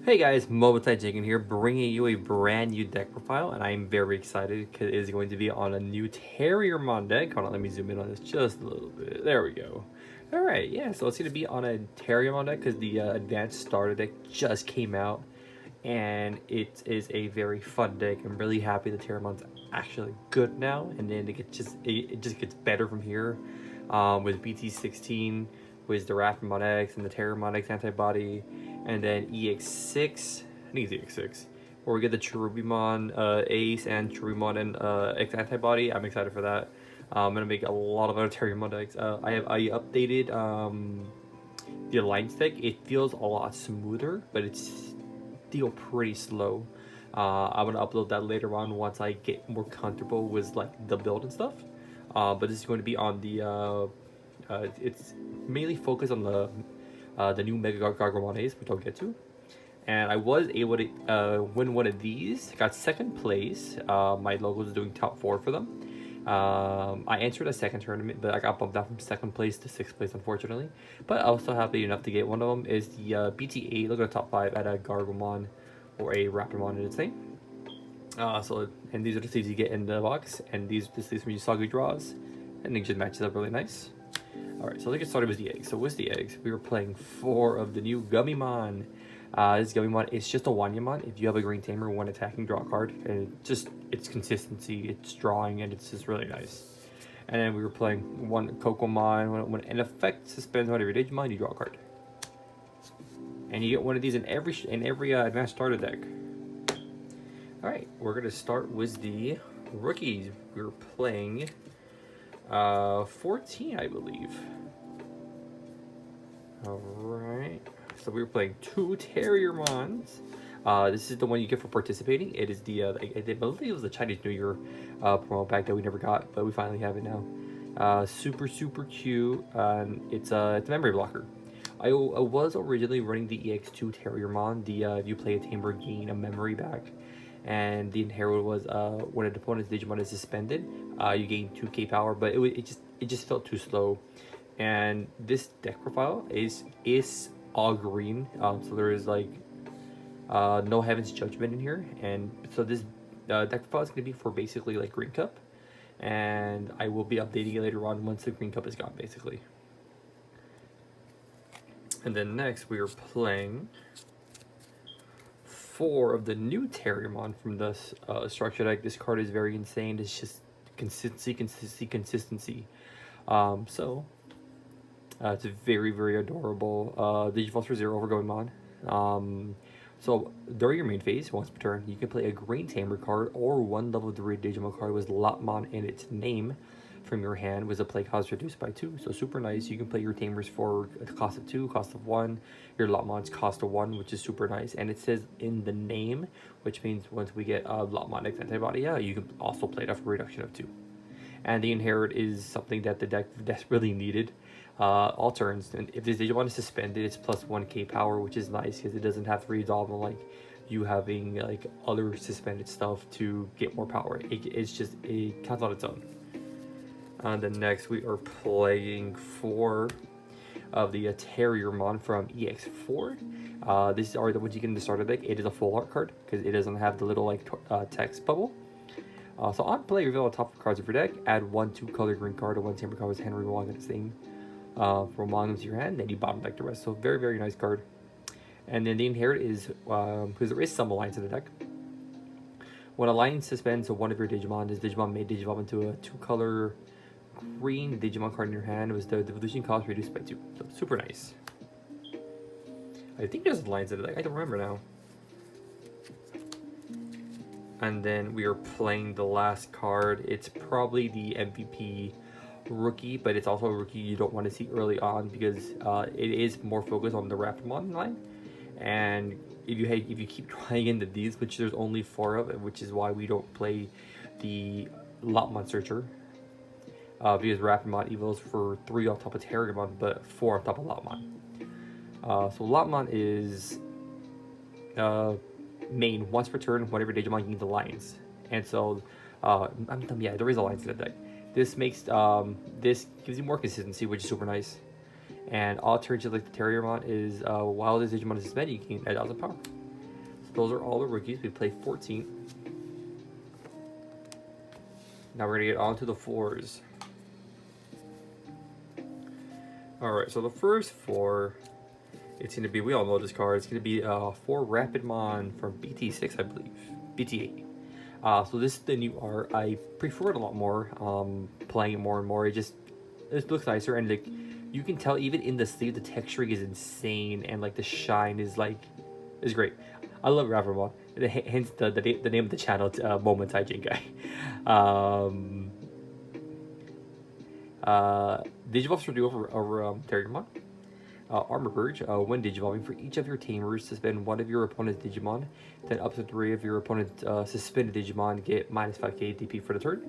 Hey guys, momentaijankguy here, bringing you a brand new deck profile, and I'm very excited because it is going to be on a new Terriermon deck. Hold on, let me zoom in on this just a little bit. There we go. Alright, yeah, so it's going to be on a Terriermon deck because the Advanced Starter deck just came out, and it is a very fun deck. I'm really happy the Terriermon's actually good now, and then it just gets better from here with BT16, with the Rapamon X and the Terriermon X antibody, and then EX6, I think it's EX6, where we get the Cherubimon Ace and Cherubimon and X antibody. I'm excited for that. I'm gonna make a lot of other Terriermon decks. I updated the Alliance deck. It feels a lot smoother, but it's still pretty slow. I'm gonna upload that later on once I get more comfortable with like the build and stuff. But this is going to be on the it's mainly focused on the new megargomon, which I'll get to. And I was able to win one of these. Got second place. My logo is doing top 4 for them. I entered a second tournament, but I got bumped out from second place to 6th place, unfortunately. But I was still happy enough to get one of them. Is the BT8. Look at the top 5 at a Gargomon or a Rapamon in its name. And these are the things you get in the box, and this is from Usagi draws, and it just matches up really nice. Alright, so let's get started with the eggs. So with the eggs, we were playing 4 of the new Gummymon. This Gummymon is just a Wanyamon. If you have a green tamer, 1 attacking, draw a card, and it's consistency, it's drawing, and it's just really nice. And then we were playing 1 Kokomon. When an effect suspends one of your Digimon, you draw a card. And you get one of these in every Advanced Starter deck. Alright, we're gonna start with the rookies. We were playing 14, I believe. Alright, so we were playing 2 Terriermons. This is the one you get for participating. It is the, I believe it was the Chinese New Year promo pack that we never got, but we finally have it now. Super cute, and it's a memory blocker. I was originally running the EX2 Terriermon, if you play a tamer, gain a memory back. And the inherit was when an opponent's Digimon is suspended, you gain 2k power, but it just felt too slow. And this deck profile is all green, so there is like no Heaven's Judgment in here, and so this deck profile is going to be for basically like Green Cup, and I will be updating it later on once the Green Cup is gone, basically. And then next we are playing 4 of the new Terriermon from the structure deck. This card is very insane. It's just consistency. It's very adorable. Digivolts for 0 over Gummymon. So during your main phase, once per turn, you can play a green tamer card or 1 level 3 Digimon card with Lotmon in its name from your hand with a play cost reduced by 2. So super nice. You can play your tamers for a cost of 2, cost of 1, your Lotmon's cost of 1, which is super nice. And it says in the name, which means once we get a Lotmon X antibody, you can also play that for a reduction of 2. And the inherit is something that the deck desperately needed. All turns, and if this Digimon is suspended, it's plus 1k power, which is nice because it doesn't have to resolve on like you having like other suspended stuff to get more power. It counts on its own. And then next we are playing 4 of the Terriermon from EX4. These are the ones you get in the starter deck. It is a full art card because it doesn't have the little like text bubble. So on play, reveal the top of cards of your deck. Add 1 2-color green card or 1 tamer card with Henry Wong in its name from Wong to your hand. Then you bottom deck the rest. So very nice card. And then the inherit is because there is some alliance in the deck. When alliance suspends one of your Digimon, this Digimon may digivolve into a 2-color green Digimon card in your hand with the devolution cost reduced by 2. So super nice. I think there's alliance in the deck. I don't remember now. And then we are playing the last card. It's probably the MVP rookie, but it's also a rookie you don't want to see early on because it is more focused on the Rapamon line. And if you keep trying into these, which there's only 4 of, which is why we don't play the Lotmon Searcher, because Rapamon evolves for 3 on top of Terriermon, but 4 on top of Lotmon. So Lotmon is main once per turn whenever Digimon gains alliance, and so there is alliance in the deck. This makes this gives you more consistency, which is super nice. And all turns like the Terriermon is while this Digimon is suspended, you can add 1,000 power. those are all the rookies. We play 14. Now we're gonna get on to the fours. Alright, so the first four, it's gonna be, we all know this card, it's gonna be 4 Rapidmon from BT6, I believe. BT8. So this is the new art. I prefer it a lot more, playing it more and more. It looks nicer, and like you can tell even in the sleeve the texturing is insane, and like the shine is great. I love Rapidmon. Hence the name of the channel, momentaijankguy. Digivolves for do over Terriermon. Armor Purge, when digivolving, for each of your tamers, suspend one of your opponent's Digimon, then up to 3 of your opponent's suspended Digimon get minus 5k DP for the turn.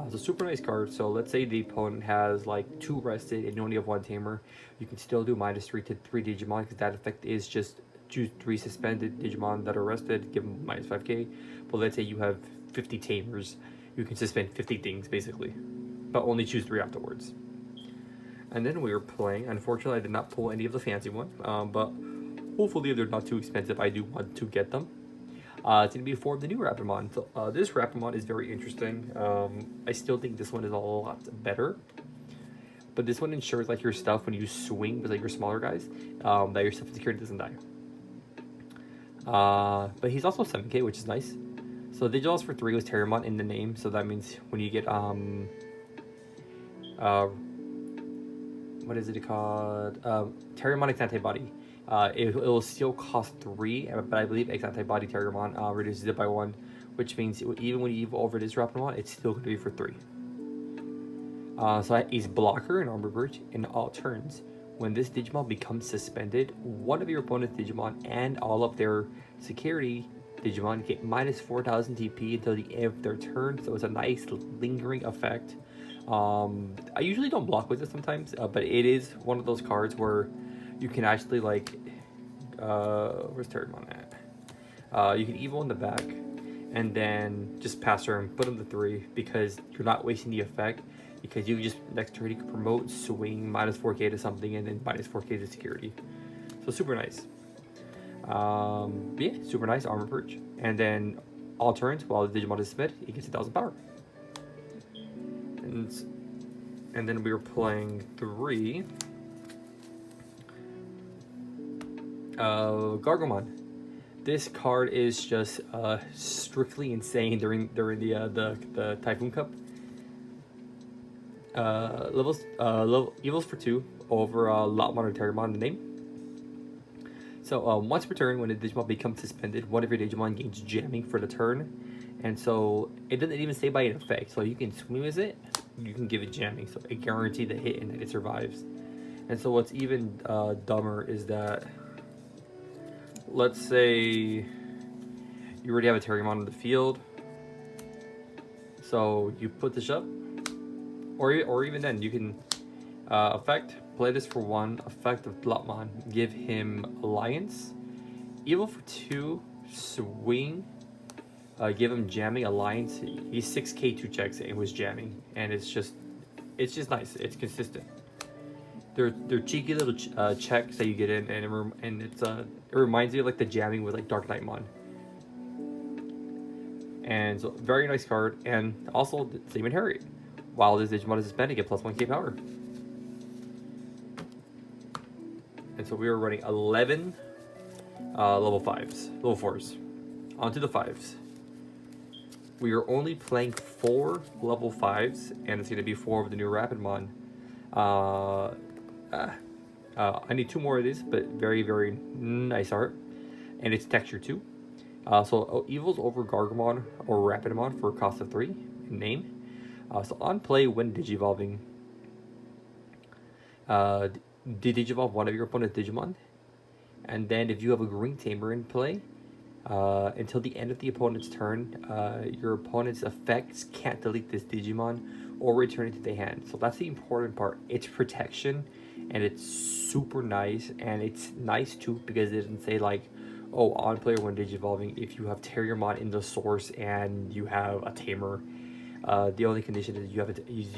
It's a super nice card. So let's say the opponent has like 2 rested and you only have 1 tamer, you can still do minus 3 to 3 Digimon, because that effect is just choose 3 suspended Digimon that are rested, give them minus 5k. But let's say you have 50 tamers, you can suspend 50 things basically, but only choose 3 afterwards. And then we were playing, unfortunately I did not pull any of the fancy one, but hopefully if they're not too expensive, I do want to get them. It's going to be 4 of the new Rapidmon. So, this Rapidmon is very interesting. I still think this one is a lot better. But this one ensures like your stuff, when you swing with like your smaller guys, that your stuff in security doesn't die. But he's also 7k, which is nice. So Digivolves for 3 was Terriermon in the name, so that means when you get what is it called? Terriermon X Antibody. It will still cost 3, but I believe X Antibody Terriermon reduces it by 1, which means even when you evolve over this Rapidmon, it's still going to be for 3. So he's Blocker and Armor Purge in all turns. When this Digimon becomes suspended, one of your opponent's Digimon and all of their security Digimon get minus 4,000 TP until the end of their turn, so it's a nice lingering effect. I usually don't block with it sometimes, but it is one of those cards where you can actually like, where's Terriermon at? You can Evo in the back, and then just pass her and put him to 3, because you're not wasting the effect, because you just, next turn you can promote, swing, minus 4k to something, and then minus 4k to security. So super nice. Yeah, super nice Armor Purge. And then all turns, while the Digimon is suspended, he gets 1,000 power. And then we were playing 3 Gargomon. This card is just strictly insane during the Typhoon Cup. Evils for 2 over Lotmon or Terriermon in the name. So once per turn, when a Digimon becomes suspended, one of your Digimon gains jamming for the turn. And so it doesn't even say by an effect, so you can swing with it, you can give it jamming, so it guarantees the hit and that it survives. And so what's even dumber is that, let's say you already have a Terriermon in the field, so you put this up, or even then you can effect, play this for 1, effect of Lotmon, give him Alliance, Evil for 2, swing, give him jamming, Alliance. He's 6k 2 checks and was jamming, and it's just nice. It's consistent. They're cheeky little checks that you get in, and it reminds you of like the jamming with like Dark Knightmon. And so very nice card, and also same in Harriet. While this Digimon is suspended, get plus 1k power. And so we were running 11 level 4s. Onto the 5s. We are only playing 4 level 5s, and it's going to be 4 of the new Rapidmon. I need 2 more of these, but very, very nice art. And it's texture too. So Evils over Gargomon or Rapidmon for a cost of 3 in name. So on play, when digivolving, digivolve one of your opponent's Digimon. And then if you have a green tamer in play, until the end of the opponent's turn, your opponent's effects can't delete this Digimon or return it to the hand. So that's the important part. It's protection, and it's super nice, and it's nice too because it doesn't say like, oh, on player when digivolving, if you have Terriermon in the source and you have a tamer, the only condition is you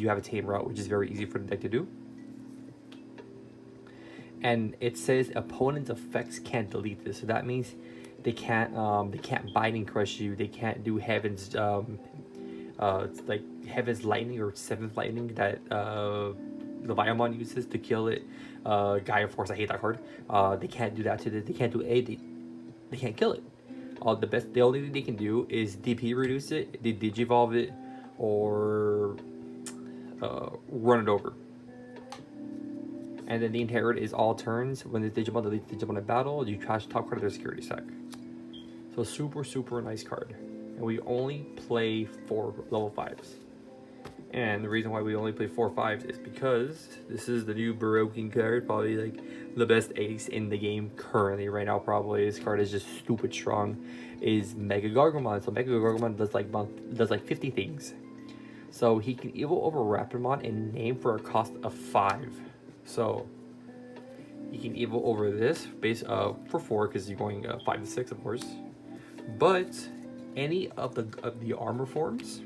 have a tamer out, which is very easy for the deck to do. And it says opponent's effects can't delete this, so that means They can't bite and crush you. They can't do Heaven's it's like Heaven's Lightning or Seventh Lightning that the Viamon uses to kill it. Gaia Force, I hate that card. They can't do that to it. They can't do they can't kill it. The only thing they can do is DP reduce it, they digivolve it, or run it over. And then the Inherit is all turns. When the Digimon deletes Digimon in battle, you trash top card of their security stack. So super nice card. And we only play 4 level 5s. And the reason why we only play 4 5s is because this is the new broken card, probably like the best ace in the game currently right now. Probably this card is just stupid strong. Is megargomon. So megargomon does like 50 things. So he can evil over Rapidmon and name for a cost of 5. So you can evil over this base for 4 because you're going 5 to 6, of course. But any of the armor forms,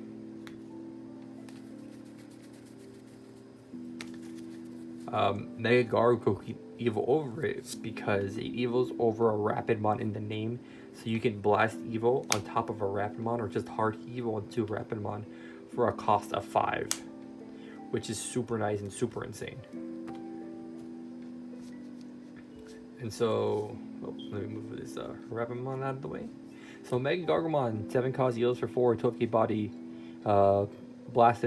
megargomon can evil over it because it evils over a Rapidmon in the name. So you can blast evil on top of a Rapidmon or just hard evil into Rapidmon for a cost of 5, which is super nice and super insane. And so, let me move this Rapidmon out of the way. So megargomon, 7 cost heals for 4, 12k body, blast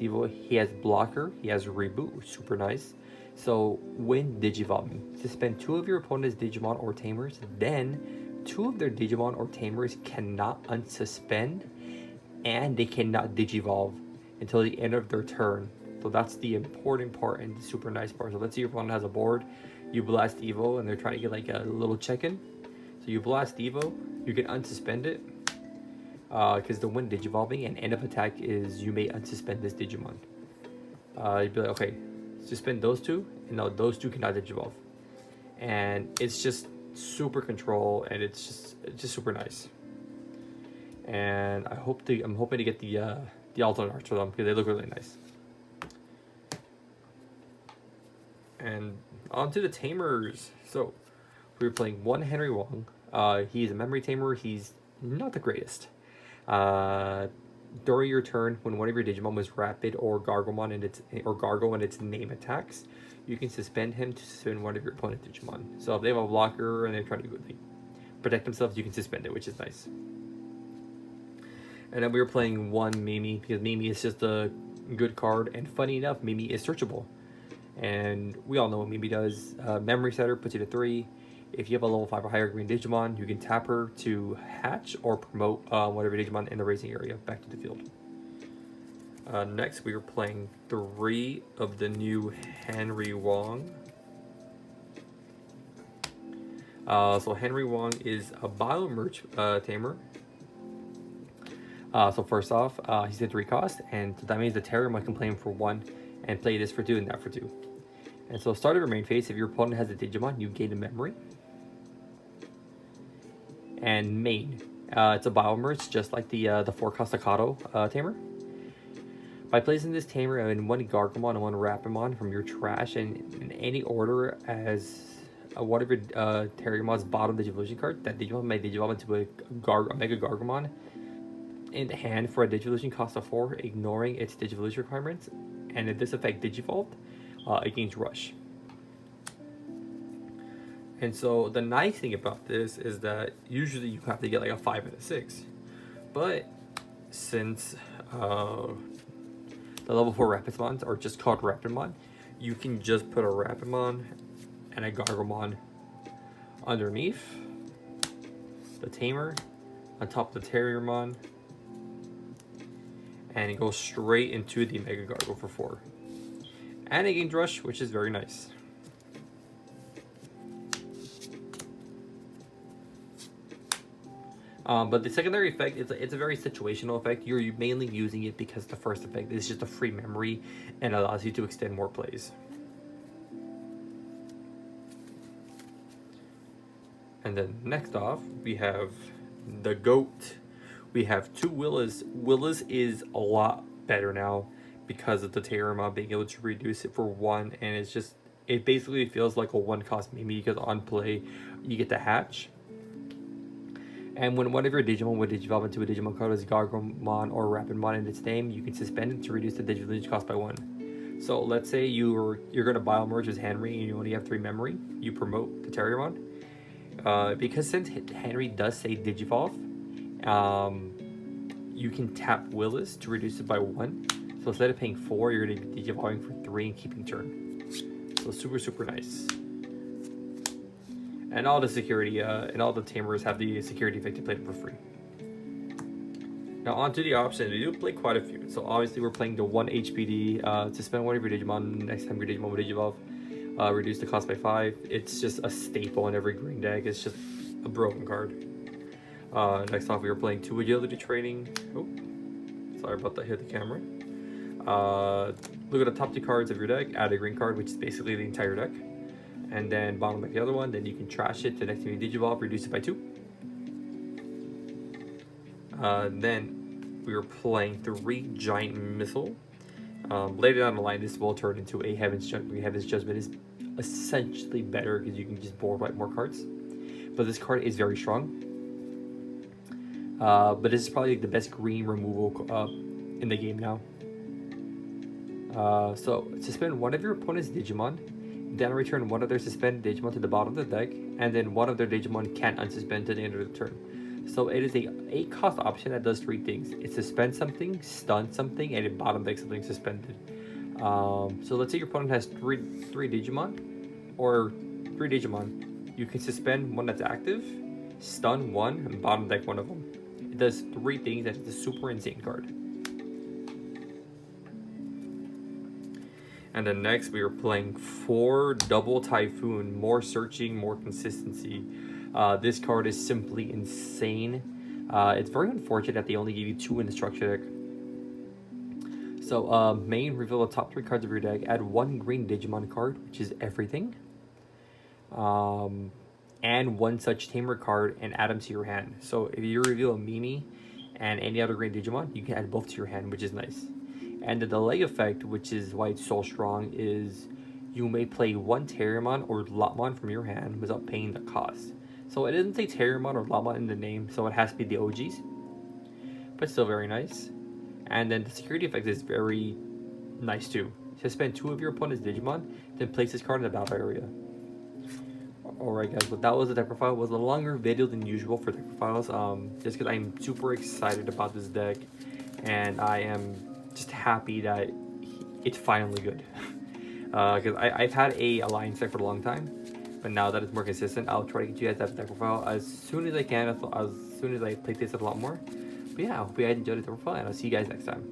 evil. He has blocker, he has reboot, which is super nice. So when digivolving, suspend 2 of your opponent's Digimon or Tamers, then 2 of their Digimon or Tamers cannot unsuspend, and they cannot digivolve until the end of their turn. So that's the important part and the super nice part. So let's say your opponent has a board, you blast Evo, and they're trying to get like a little check-in. So you blast Evo, you can unsuspend it, because the when digivolving and end of attack is you may unsuspend this Digimon. You'd be like, okay, suspend those 2, and now those 2 cannot digivolve. And it's just super control, and it's just super nice. And I'm hoping to get the alternate arts for them because they look really nice. And on to the Tamers. So we were playing 1 Henry Wong. He's a memory tamer. He's not the greatest. During your turn, when one of your Digimon was Rapid or Gargomon and Gargo and its name attacks, you can suspend him to suspend one of your opponent's Digimon. So if they have a blocker and they're trying to protect themselves, you can suspend it, which is nice. And then we were playing 1 Mimi because Mimi is just a good card, and funny enough, Mimi is searchable. And we all know what Mimi does. Memory Setter puts you to 3. If you have a level 5 or higher green Digimon, you can tap her to hatch or promote whatever Digimon in the racing area back to the field. Next, we were playing 3 of the new Henry Wong. So Henry Wong is a Biomerch tamer. So first off, he's a 3 cost, and that means the Terriermon can play him for 1 and play this for 2 and that for 2. And so start of your main phase, if your opponent has a Digimon, you gain a memory. And main, it's a Biomerge, just like the 4 cost Staccato tamer. By placing this tamer in 1 Gargomon and 1 Rapidmon from your trash and in any order as one of your Terriermon's bottom Digivolution card, that Digimon may digivolve into a Mega Gargomon in the hand for a Digivolution cost of 4, ignoring its Digivolution requirements. And if this effect digivolved, it gains Rush. And so the nice thing about this is that usually you have to get like a 5 and a 6. But since the level 4 Rapidmons are just called Rapidmon, you can just put a Rapidmon and a Gargomon underneath the tamer, on top of the Terriermon, and it goes straight into the Mega Gargo for 4. And it gains Rush, which is very nice. But the secondary effect, it's a very situational effect. You're mainly using it because the first effect is just a free memory and allows you to extend more plays. And then next off, we have the GOAT. We have 2 Willas. Willas is a lot better now because of the Terriermon being able to reduce it for 1, and it basically feels like a 1 cost Mimi because on play you get the hatch. And when one of your Digimon would digivolve into a Digimon card as Gargomon or Rapidmon in its name, you can suspend it to reduce the Digivolvage cost by 1. So let's say you're going to biomerge as Henry and you only have 3 memory, you promote the Terriermon. Because since Henry does say Digivolve, you can tap Willis to reduce it by 1. So instead of paying 4, you're going to be Digivolving for 3 and keeping turn. So super nice. And all the security, and all the tamers have the security effect to play it for free. Now onto the options, we do play quite a few. So obviously we're playing the 1 HPD, to spend one of your Digimon next time your Digimon will Digivolve, reduce the cost by 5. It's just a staple in every green deck. It's just a broken card. Next off we are playing 2 Agility Training. Oh, sorry about that, hit the camera. Look at the top 2 cards of your deck, add a green card, which is basically the entire deck. And then bottom like the other one, then you can trash it to next time you Digivolve, reduce it by 2. Then we were playing 3 Giant Missile. Later down the line, this will turn into a Heaven's Judgment. Heaven's Judgment is essentially better because you can just board wipe more cards. But this card is very strong. But this is probably the best green removal in the game now. So suspend one of your opponent's Digimon, then return one of their suspended Digimon to the bottom of the deck, and then one of their Digimon can unsuspend to the end of the turn. So it is a 8-cost option that does 3 things. It suspends something, stuns something, and it bottom decks something suspended. So let's say your opponent has three Digimon, or 3 Digimon. You can suspend one that's active, stun one, and bottom deck one of them. It does 3 things, and it's a super insane card. And then next we are playing 4 Double Typhoon, more searching, more consistency. This card is simply insane. It's very unfortunate that they only give you 2 in the structure deck. So main, reveal the top 3 cards of your deck, add 1 green Digimon card, which is everything. And 1 such tamer card and add them to your hand. So if you reveal a Mimi and any other green Digimon, you can add both to your hand, which is nice. And the delay effect, which is why it's so strong, is you may play 1 Terriermon or Lotmon from your hand without paying the cost. So it doesn't say Terriermon or Lotmon in the name, so it has to be the OGs. But still very nice. And then the security effect is very nice too. Suspend 2 of your opponent's Digimon, then place this card in the battle area. Alright guys, but that was the deck profile. It was a longer video than usual for deck profiles, just because I'm super excited about this deck. And I am just happy that it's finally good. Because I've had a Alliance deck for a long time, but now that it's more consistent, I'll try to get you guys that deck profile as soon as I can, as soon as I play this a lot more. But yeah, I hope you guys enjoyed the deck profile, and I'll see you guys next time.